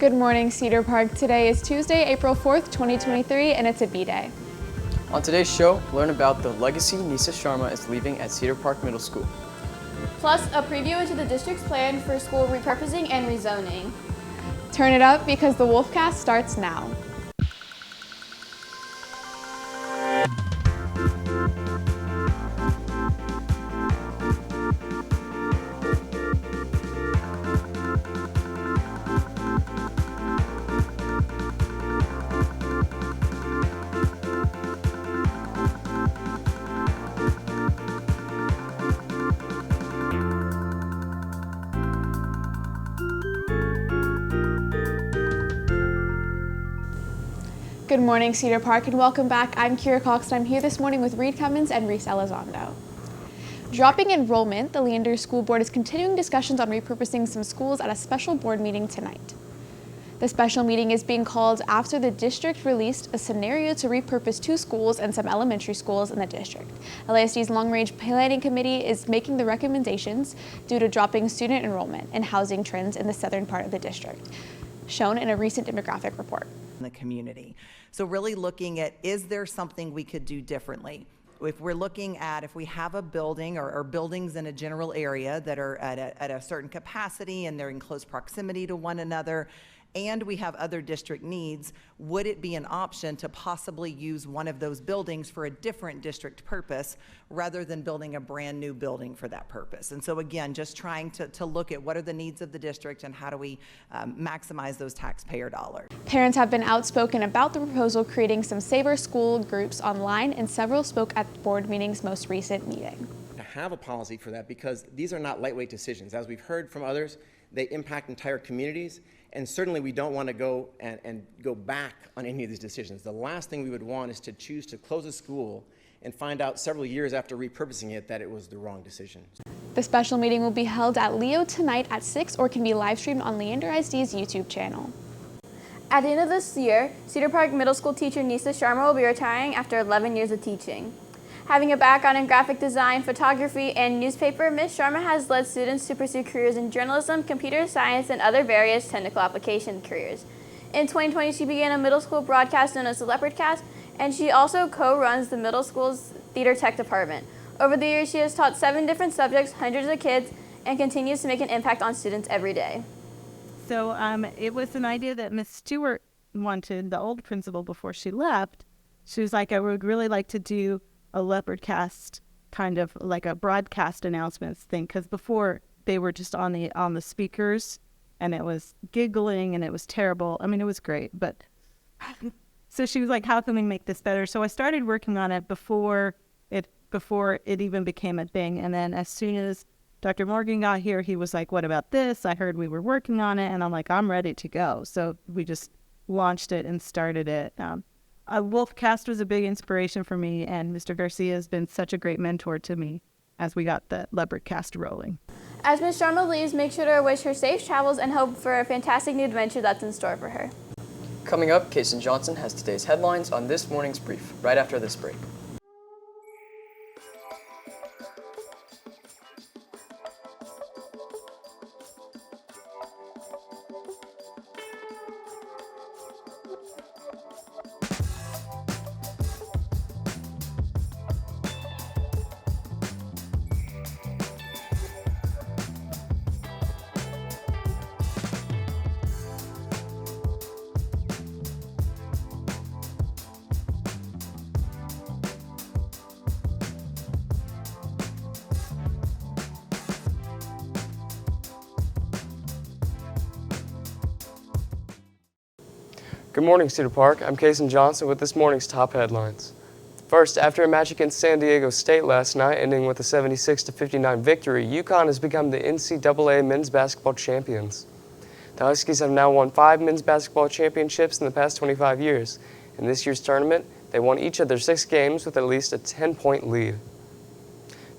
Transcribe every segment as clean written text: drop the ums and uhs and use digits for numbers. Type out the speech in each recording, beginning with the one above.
Good morning, Cedar Park. Today is Tuesday, April 4th, 2023, and it's a B-Day. On today's show, learn about the legacy Nisa Sharma is leaving at Cedar Park Middle School. Plus, a preview into the district's plan for school repurposing and rezoning. Turn it up because the Wolfcast starts now. Good morning, Cedar Park, and welcome back. I'm Kira Cox, and I'm here this morning with Reed Cummins and Reese Elizondo. Dropping enrollment, the Leander School Board is continuing discussions on repurposing some schools at a special board meeting tonight. The special meeting is being called after the district released a scenario to repurpose 2 schools and some elementary schools in the district. LASD's long-range planning committee is making the recommendations due to dropping student enrollment and housing trends in the southern part of the district, shown in a recent demographic report. The community. So really looking at, is there something we could do differently? If we're looking at, if we have a building or buildings in a general area that are at a certain capacity and they're in close proximity to one another, and we have other district needs, would it be an option to possibly use one of those buildings for a different district purpose rather than building a brand new building for that purpose? And so again, just trying to look at what are the needs of the district and how do we maximize those taxpayer dollars. Parents have been outspoken about the proposal, creating some Saver School groups online, and several spoke at the board meeting's most recent meeting. To have a policy for that, because these are not lightweight decisions. As we've heard from others, they impact entire communities. And certainly we don't want to go and go back on any of these decisions. The last thing we would want is to choose to close a school and find out several years after repurposing it that it was the wrong decision. The special meeting will be held at Leo tonight at 6 or can be live streamed on Leander ISD's YouTube channel. At the end of this year, Cedar Park Middle School teacher Nisa Sharma will be retiring after 11 years of teaching. Having a background in graphic design, photography, and newspaper, Ms. Sharma has led students to pursue careers in journalism, computer science, and other various technical application careers. In 2020, she began a middle school broadcast known as the Wolfcast, and she also co-runs the middle school's theater tech department. Over the years, she has taught 7 different subjects, hundreds of kids, and continues to make an impact on students every day. So it was an idea that Ms. Stewart wanted, the old principal, before she left. She was like, I would really like to do a Wolfcast, kind of like a broadcast announcements thing, because before they were just on the speakers, and it was giggling and it was terrible. I mean, it was great, but so she was like, how can we make this better? So I started working on it before it even became a thing. And then as soon as Dr. Morgan got here, he was like, what about this? I heard we were working on it, and I'm like, I'm ready to go. So we just launched it and started it. Wolfcast was a big inspiration for me, and Mr. Garcia has been such a great mentor to me as we got the Wolfcast rolling. As Ms. Sharma leaves, make sure to wish her safe travels and hope for a fantastic new adventure that's in store for her. Coming up, Kason Johnson has today's headlines on this morning's brief, right after this break. Good morning, Cedar Park. I'm Kason Johnson with this morning's top headlines. First, after a match against San Diego State last night, ending with a 76-59 victory, UConn has become the NCAA men's basketball champions. The Huskies have now won 5 men's basketball championships in the past 25 years. In this year's tournament, they won each of their 6 games with at least a 10-point lead.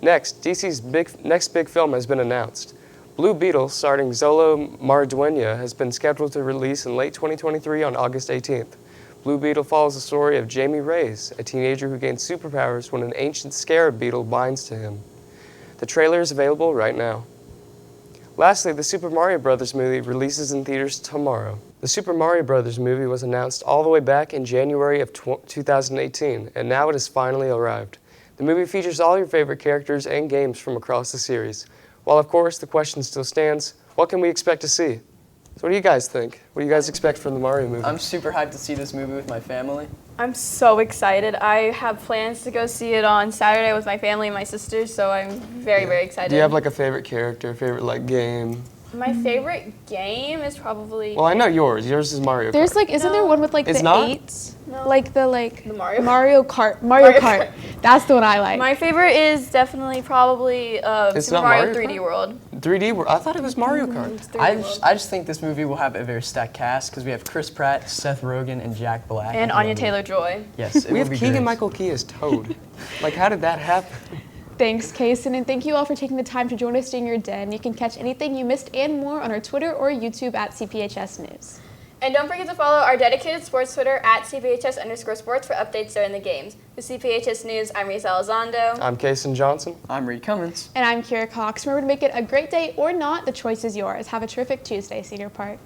Next, DC's next big film has been announced. Blue Beetle, starring Xolo Maridueña, has been scheduled to release in late 2023 on August 18th. Blue Beetle follows the story of Jamie Reyes, a teenager who gains superpowers when an ancient scarab beetle binds to him. The trailer is available right now. Lastly, the Super Mario Bros. Movie releases in theaters tomorrow. The Super Mario Bros. Movie was announced all the way back in January of 2018, and now it has finally arrived. The movie features all your favorite characters and games from across the series. While of course the question still stands, what can we expect to see? So what do you guys think? What do you guys expect from the Mario movie? I'm super hyped to see this movie with my family. I'm so excited. I have plans to go see it on Saturday with my family and my sisters, so I'm very, very excited. Do you have like a favorite character, favorite like game? My favorite game is probably... Well, I know yours. Yours is Mario Kart. There's like, isn't there one with like It's the not? 8s? No. Like the Mario Kart. Mario Mario Kart. That's the one I like. My favorite is definitely probably It's Super not Mario Mario 3D Kart? World. 3D World? I thought it was Mario Kart. It's 3D I World. just think this movie will have a very stacked cast because we have Chris Pratt, Seth Rogen, and Jack Black. And at the Anya end. Taylor-Joy. Yes, it We will have be Keegan great. Michael Key as Toad. Like, how did that happen? Thanks, Kaysen, and thank you all for taking the time to join us during your den. You can catch anything you missed and more on our Twitter or YouTube at CPHS News. And don't forget to follow our dedicated sports Twitter at CPHS_sports for updates during the games. With CPHS News, I'm Reese Elizondo. I'm Kason Johnson. I'm Reed Cummins. And I'm Kira Cox. Remember to make it a great day or not, the choice is yours. Have a terrific Tuesday, Cedar Park.